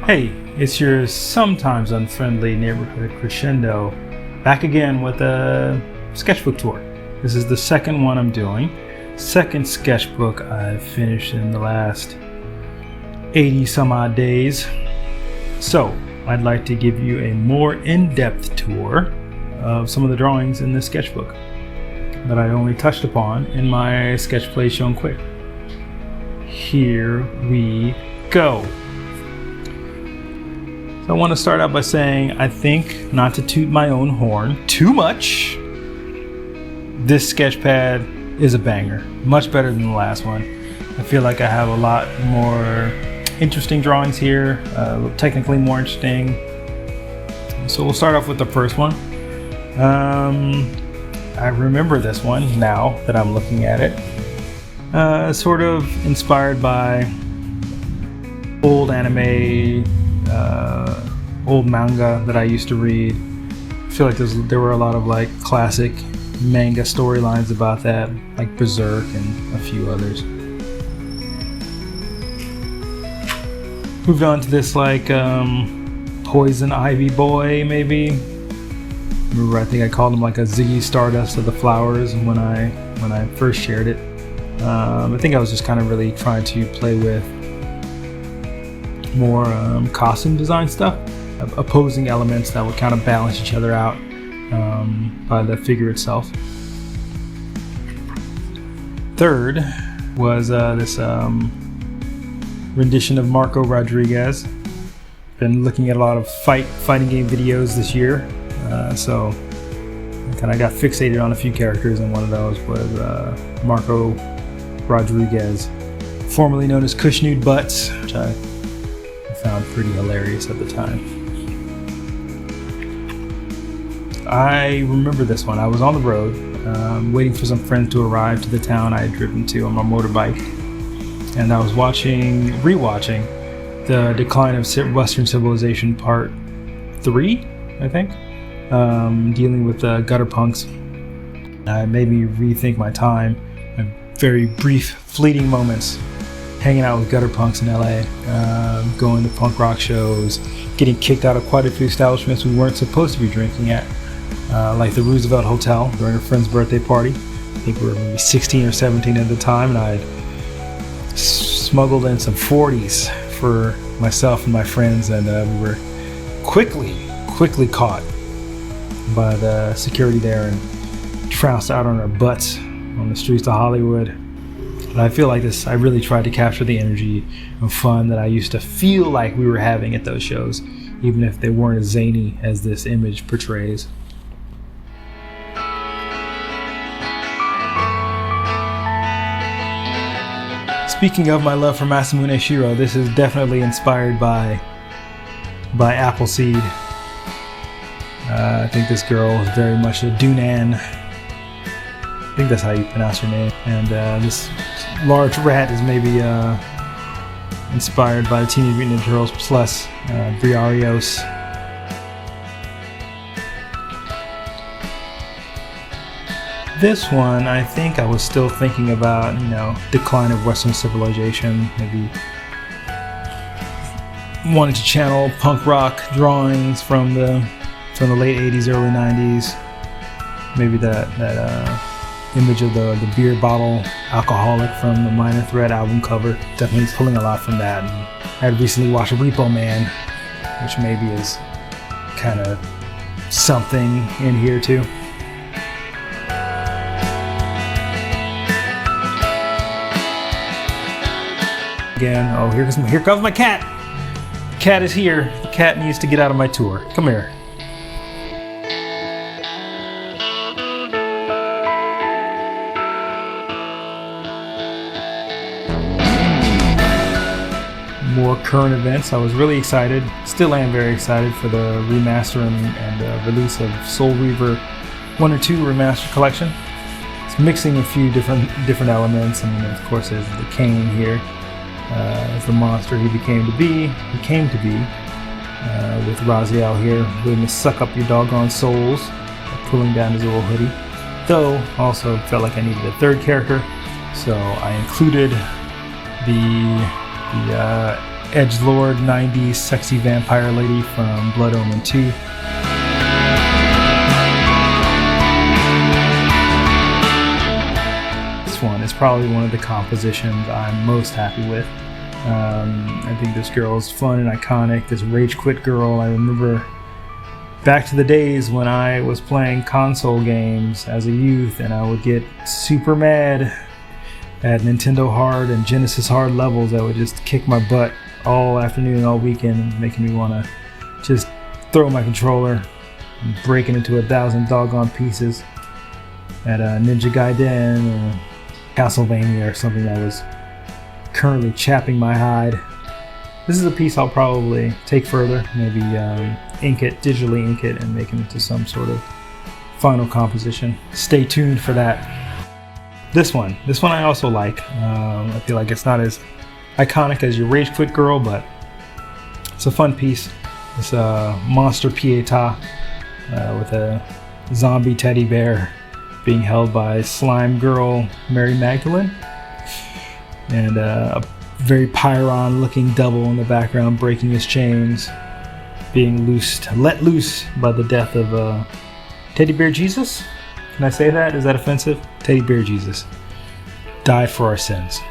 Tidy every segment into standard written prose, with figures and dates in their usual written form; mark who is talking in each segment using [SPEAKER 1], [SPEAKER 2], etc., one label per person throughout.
[SPEAKER 1] Hey, it's your sometimes unfriendly neighborhood crescendo, back again with a sketchbook tour. This is the second one I'm doing. Second sketchbook I've finished in the last 80 some odd days. So I'd like to give you a more in-depth tour of some of the drawings in this sketchbook that I only touched upon in my sketch play shown quick. Here we go. So I want to start out by saying, I think, not to toot my own horn too much, this sketch pad is a banger. Much better than the last one. I feel like I have a lot more interesting drawings here, technically more interesting. So we'll start off with the first one. I remember this one now that I'm looking at it. Sort of inspired by old anime, old manga that I used to read. I feel like there were a lot of like classic manga storylines about that, like Berserk and a few others. Moved on to this like Poison Ivy boy, maybe. Remember, I think I called him like a Ziggy Stardust of the flowers when I first shared it. I think I was just kind of really trying to play with more costume design stuff, opposing elements that would kind of balance each other out by the figure itself. Third was this rendition of Marco Rodriguez. Been looking at a lot of fighting game videos this year, so I kind of got fixated on a few characters, and one of those was Marco Rodriguez, formerly known as Cush Nude Butts, which I found pretty hilarious at the time. I remember this one. I was on the road, waiting for some friends to arrive to the town I had driven to on my motorbike, and I was rewatching The Decline of Western Civilization Part 3, I think, dealing with gutter punks. It made me rethink my time, my very brief, fleeting moments hanging out with gutter punks in LA, going to punk rock shows, getting kicked out of quite a few establishments we weren't supposed to be drinking at, like the Roosevelt Hotel during a friend's birthday party. I think we were maybe 16 or 17 at the time, and I had smuggled in some 40s for myself and my friends, and we were quickly caught by the security there and trounced out on our butts on the streets of Hollywood. And I feel like I really tried to capture the energy and fun that I used to feel like we were having at those shows, even if they weren't as zany as this image portrays. Speaking of my love for Masamune Shirow, this is definitely inspired by Appleseed. I think this girl is very much a Dunan. I think that's how you pronounce her name. And this large rat is maybe inspired by Teenage Mutant Ninja Turtles plus Briarios. This one, I think I was still thinking about, decline of Western civilization, maybe wanted to channel punk rock drawings from the late 80s, early 90s. Maybe that image of the beer bottle alcoholic from the Minor Threat album cover, definitely pulling a lot from that. And I had recently watched Repo Man, which maybe is kind of something in here too. Again, oh, here comes my cat. Cat is here. The cat needs to get out of my tour. Come here. More current events. I was really excited, still am very excited for the remaster and release of Soul Reaver 1 or 2 Remastered Collection. It's mixing a few different elements, and of course there's the Kane here. As the monster he came to be, with Raziel here, willing to suck up your doggone souls, pulling down his little hoodie. Though, also felt like I needed a third character, so I included the edgelord 90s sexy vampire lady from Blood Omen 2. This one is probably one of the compositions I'm most happy with. I think this girl is fun and iconic. This rage quit girl, I remember back to the days when I was playing console games as a youth, and I would get super mad at Nintendo Hard and Genesis Hard levels that would just kick my butt all afternoon, all weekend, making me want to just throw my controller and break it into 1,000 doggone pieces at Ninja Gaiden or Castlevania or something that was currently chapping my hide. This is a piece I'll probably take further, maybe digitally ink it, and make it into some sort of final composition. Stay tuned for that. This one I also like. I feel like it's not as iconic as your Rage Quit Girl, but it's a fun piece. It's a monster Pietà with a zombie teddy bear being held by slime girl Mary Magdalene, and a very Pyron looking devil in the background breaking his chains, being let loose by the death of Teddy Bear Jesus. Can I say that? Is that offensive? Teddy Bear Jesus died for our sins.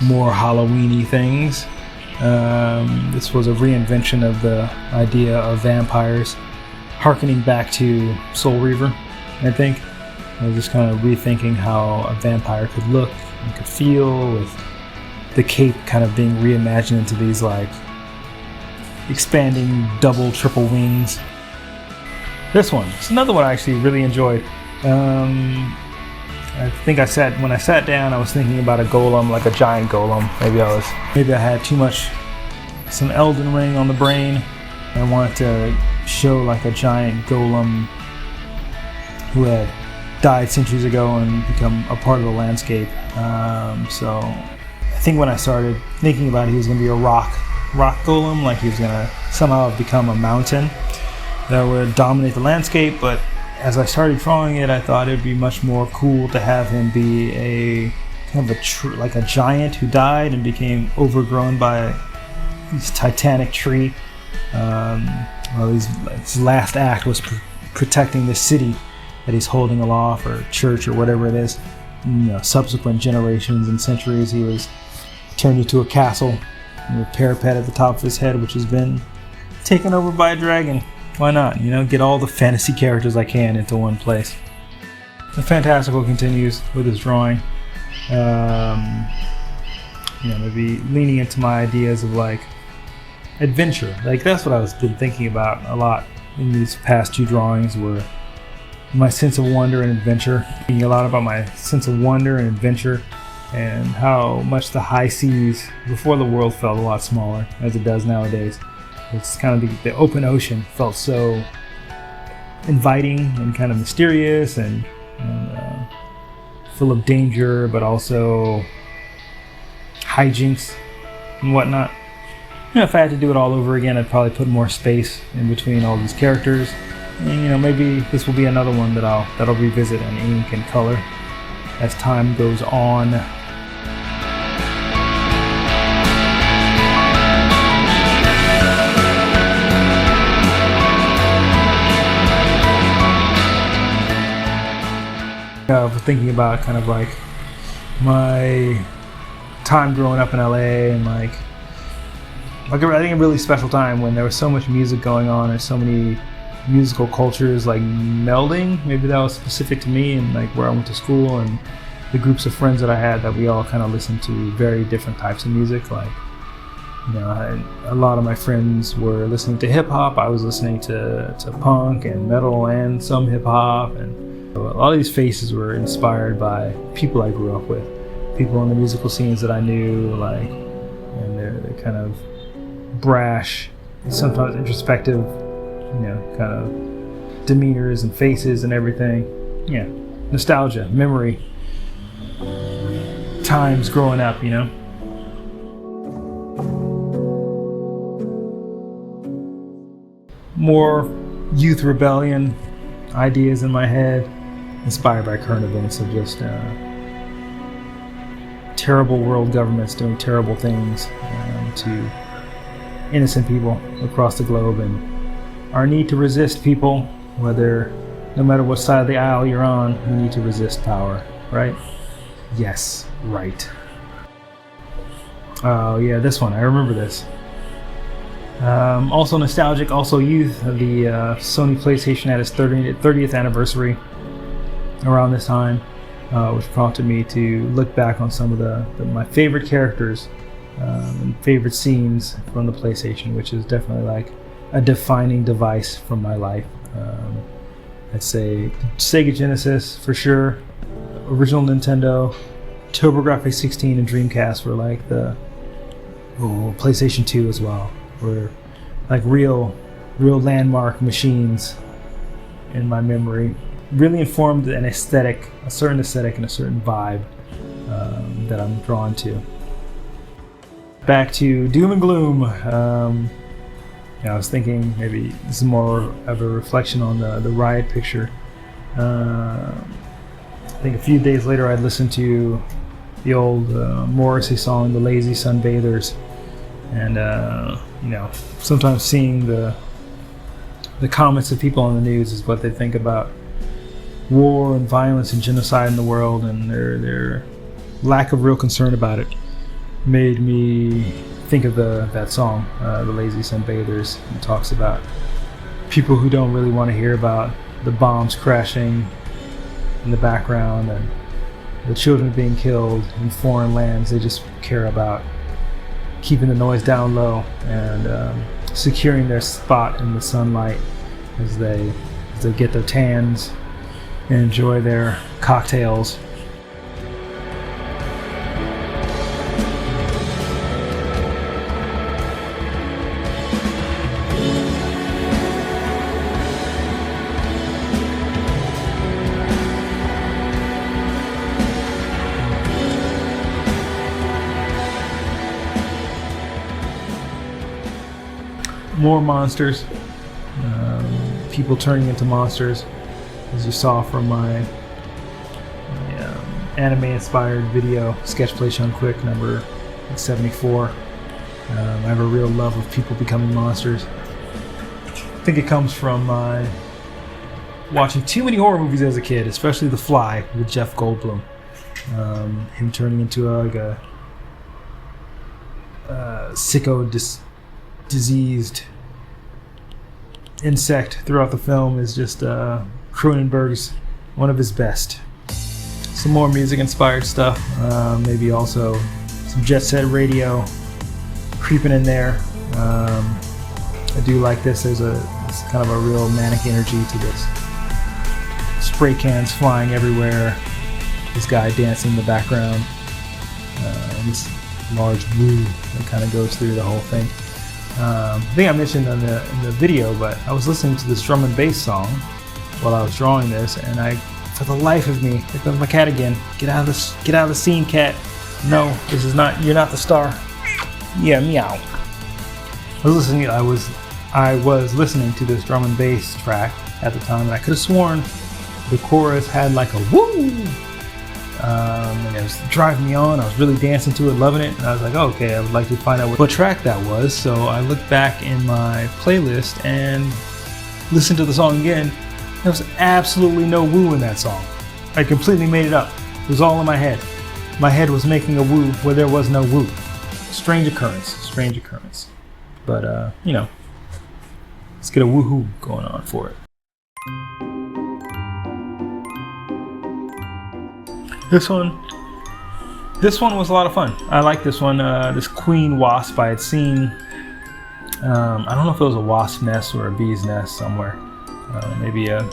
[SPEAKER 1] More Halloween-y things. This was a reinvention of the idea of vampires, harkening back to Soul Reaver, I think. I was just kind of rethinking how a vampire could look and could feel, with the cape kind of being reimagined into these like expanding double, triple wings. This one, it's another one I actually really enjoyed. I think when I sat down, I was thinking about a golem, like a giant golem. Maybe I had some Elden Ring on the brain. I wanted to show like a giant golem who had died centuries ago and become a part of the landscape. So I think when I started thinking about it, he was going to be a rock golem, like he was going to somehow become a mountain that would dominate the landscape. But as I started drawing it, I thought it would be much more cool to have him be a kind of like a giant who died and became overgrown by this titanic tree. His last act was protecting the city that he's holding aloft, or church, or whatever it is. Subsequent generations and centuries, he was turned into a castle with a parapet at the top of his head, which has been taken over by a dragon. Why not? Get all the fantasy characters I can into one place. The fantastical continues with his drawing. Maybe leaning into my ideas of like adventure. Like that's what I've been thinking about a lot in these past two drawings, were my sense of wonder and adventure. Thinking a lot about my sense of wonder and adventure, and how much the high seas before the world felt a lot smaller as it does nowadays. It's kind of the open ocean felt so inviting and kind of mysterious and full of danger, but also hijinks and whatnot. If I had to do it all over again, I'd probably put more space in between all these characters. And maybe this will be another one that'll revisit in ink and color as time goes on. Thinking about kind of like my time growing up in LA, and like I think a really special time when there was so much music going on and so many musical cultures like melding. Maybe that was specific to me and like where I went to school, and the groups of friends that I had, that we all kind of listened to very different types of music. Like, a lot of my friends were listening to hip hop. I was listening to punk and metal and some hip hop, and a lot of these faces were inspired by people I grew up with, people in the musical scenes that I knew, like, and they're kind of brash, sometimes introspective, kind of demeanors and faces and everything. Yeah, nostalgia, memory, times growing up, more youth rebellion ideas in my head, inspired by current events of just terrible world governments doing terrible things to innocent people across the globe, and our need to resist people, no matter what side of the aisle you're on, we need to resist power, right? Yes, right. Oh yeah, this one, I remember this. Also nostalgic, also youth. The Sony PlayStation had its 30th anniversary around this time, which prompted me to look back on some of my favorite characters and favorite scenes from the PlayStation, which is definitely like a defining device from my life. I'd say Sega Genesis for sure, original Nintendo, TurboGrafx-16 and Dreamcast were like the PlayStation 2 as well. Were like real landmark machines in my memory. Really informed a certain aesthetic and a certain vibe that I'm drawn to. Back to Doom and Gloom. I was thinking maybe this is more of a reflection on the riot picture. I think a few days later I'd listened to the old Morrissey song, The Lazy Sunbathers, and sometimes seeing the comments of people on the news is what they think about war and violence and genocide in the world, and their lack of real concern about it made me think of that song, The Lazy Sunbathers. It talks about people who don't really want to hear about the bombs crashing in the background and the children being killed in foreign lands. They just care about keeping the noise down low and securing their spot in the sunlight as they get their tans and enjoy their cocktails. More monsters, people turning into monsters, as you saw from my anime-inspired video, Sketch Play Shown Quick, number 74. I have a real love of people becoming monsters. I think it comes from watching too many horror movies as a kid, especially The Fly with Jeff Goldblum. Him turning into a sicko, diseased insect throughout the film is just Cronenberg's one of his best. Some more music-inspired stuff, maybe also some Jet Set Radio creeping in there. I do like this. There's kind of a real manic energy to this. Spray cans flying everywhere. This guy dancing in the background. This large woo that kind of goes through the whole thing. I think I mentioned in the video, but I was listening to this drum and bass song while I was drawing this, and for the life of me, here comes my cat again. Get out of the scene, cat. No, you're not the star. Yeah, meow. I was listening to this drum and bass track at the time, and I could have sworn the chorus had like a woo, and it was driving me on. I was really dancing to it, loving it, and I was like, oh, okay, I would like to find out what track that was. So I looked back in my playlist and listened to the song again. There was absolutely no woo in that song. I completely made it up. It was all in my head. My head was making a woo where there was no woo. Strange occurrence. But let's get a woohoo going on for it. This one was a lot of fun. I like this one. This queen wasp I had seen. I don't know if it was a wasp nest or a bee's nest somewhere. Maybe an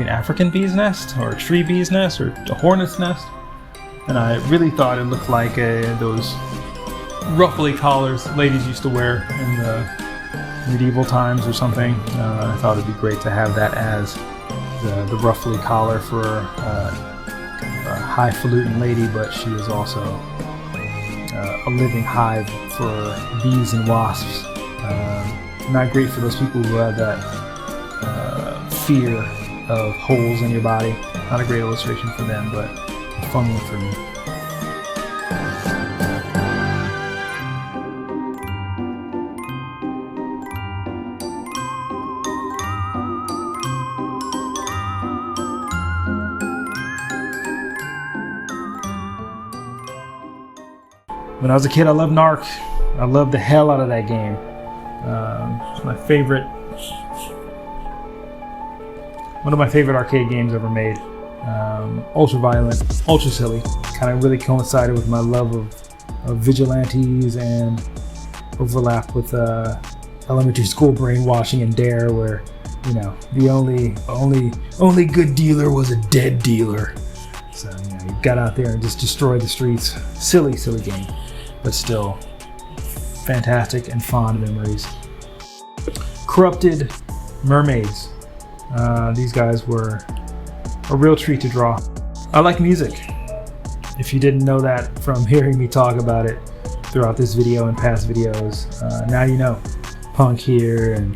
[SPEAKER 1] African bee's nest or a tree bee's nest or a hornet's nest. And I really thought it looked like those ruffly collars ladies used to wear in the medieval times or something. I thought it'd be great to have that as the ruffly collar for a highfalutin lady, but she is also a living hive for bees and wasps. Not great for those people who have that fear of holes in your body. Not a great illustration for them, but a fun one for me. When I was a kid, I loved Narc. I loved the hell out of that game. My favorite, one of my favorite arcade games ever made. Ultra violent, ultra silly. Kind of really coincided with my love of vigilantes and overlapped with elementary school brainwashing and Dare, where you know the only good dealer was a dead dealer. So you got out there and just destroyed the streets. Silly game, but still fantastic and fond memories. Corrupted mermaids. These guys were a real treat to draw. I like music. If you didn't know that from hearing me talk about it throughout this video and past videos, now you know. Punk here, and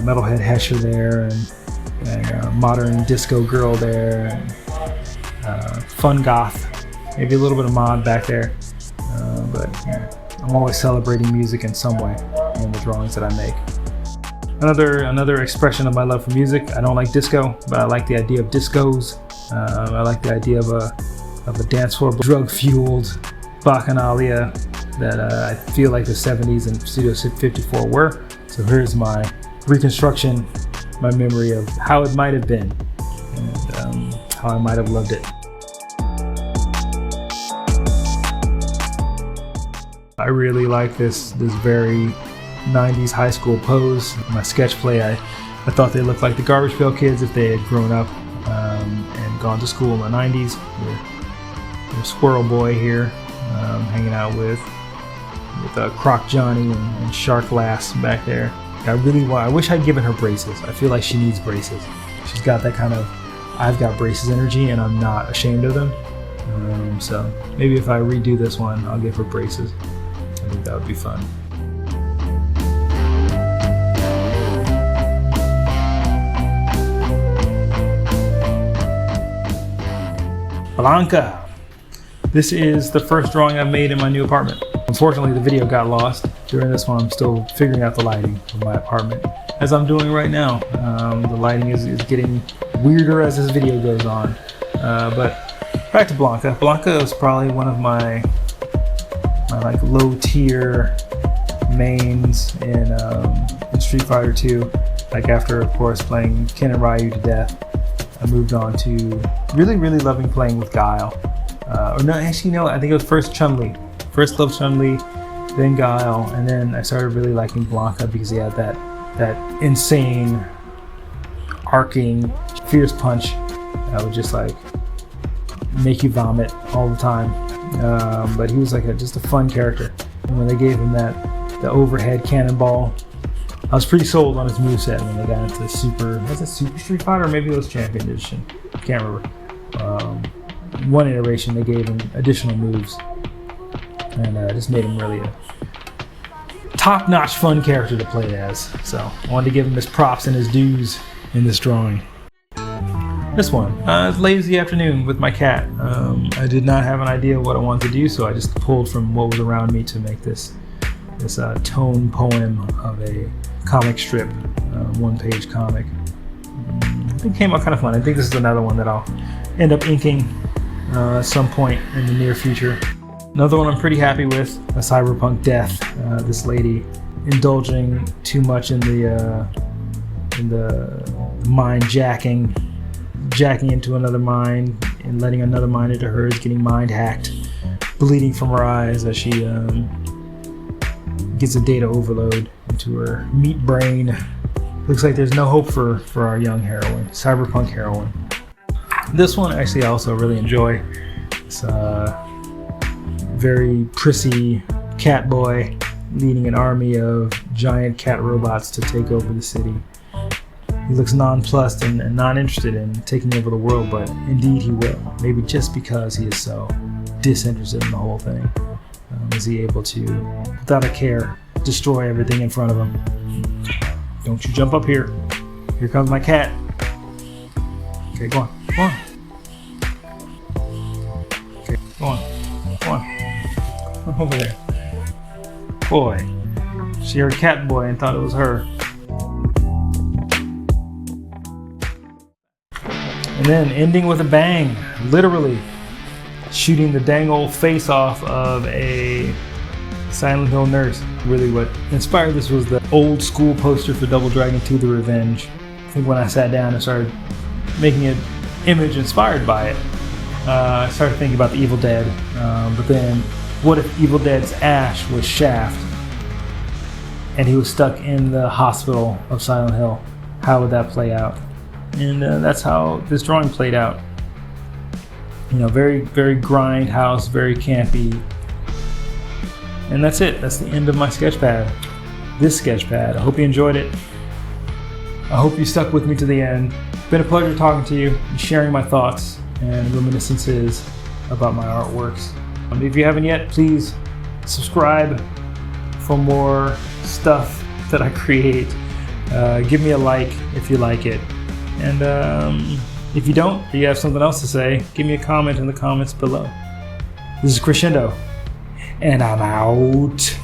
[SPEAKER 1] metalhead Hesher there, and modern disco girl there, and fun goth, maybe a little bit of mod back there, but I'm always celebrating music in some way in the drawings that I make. Another expression of my love for music. I don't like disco, but I like the idea of discos. I like the idea of a dance floor drug-fueled bacchanalia that I feel like the 70s and Studio 54 were. So here's my reconstruction, my memory of how it might have been, and how I might have loved it. I really like this very 90s high school pose. My sketch play, I thought they looked like the Garbage Pail Kids if they had grown up and gone to school in the 90s. There's Squirrel Boy here, hanging out with Croc Johnny and Shark Lass back there. I wish I'd given her braces. I feel like she needs braces. She's got that kind of I've got braces energy, and I'm not ashamed of them. So maybe if I redo this one, I'll give her braces. I think that would be fun. Blanca. This is the first drawing I've made in my new apartment. Unfortunately, the video got lost. During this one, I'm still figuring out the lighting of my apartment, as I'm doing right now. The lighting is getting weirder as this video goes on. But back to Blanca. Blanca is probably one of my like low tier mains in Street Fighter 2. Like after, of course, playing Ken and Ryu to death, I moved on to really loving playing with Guile. I think it was first Chun-Li. First loved Chun-Li, then Guile, and then I started really liking Blanca because he had that insane, arcing, fierce punch that would just like make you vomit all the time. But he was like just a fun character. And when they gave him the overhead cannonball, I was pretty sold on his moveset when they got into Super Street Fighter, or maybe it was Champion Edition. Can't remember. One iteration they gave him additional moves, and just made him really a top-notch fun character to play as. So I wanted to give him his props and his dues in this drawing. This one, it's lazy afternoon with my cat. I did not have an idea of what I wanted to do, so I just pulled from what was around me to make this tone poem of a comic strip, one-page comic. It came out kind of fun. I think this is another one that I'll end up inking at some point in the near future. Another one I'm pretty happy with, a cyberpunk death. This lady indulging too much in the mind jacking into another mind and letting another mind into hers, getting mind hacked, bleeding from her eyes as she gets a data overload into her meat brain. Looks like there's no hope for our young heroine, cyberpunk heroine. This one actually I also really enjoy. It's very prissy cat boy leading an army of giant cat robots to take over the city. He looks nonplussed and not interested in taking over the world, but indeed he will. Maybe just because he is so disinterested in the whole thing. Is he able to, without a care, destroy everything in front of him. Don't you jump up here. Here comes my cat. Okay, go on. Go on. Okay, go on. Go on. Come over there. Boy. She heard cat boy and thought it was her. And then ending with a bang. Literally shooting the dang old face off of a Silent Hill nurse. Really what inspired this was the old school poster for Double Dragon 2 The Revenge. I think when I sat down and started making an image inspired by it, I started thinking about the Evil Dead. But then what if Evil Dead's Ash was Shaft and he was stuck in the hospital of Silent Hill? How would that play out? And that's how this drawing played out. You know, very, very grindhouse, very campy. And that's it. That's the end of my sketchpad. This sketchpad. I hope you enjoyed it. I hope you stuck with me to the end. It's been a pleasure talking to you and sharing my thoughts and reminiscences about my artworks. If you haven't yet, please subscribe for more stuff that I create. Give me a like if you like it. And if you don't, or you have something else to say, give me a comment in the comments below. This is Crescendo, and I'm out.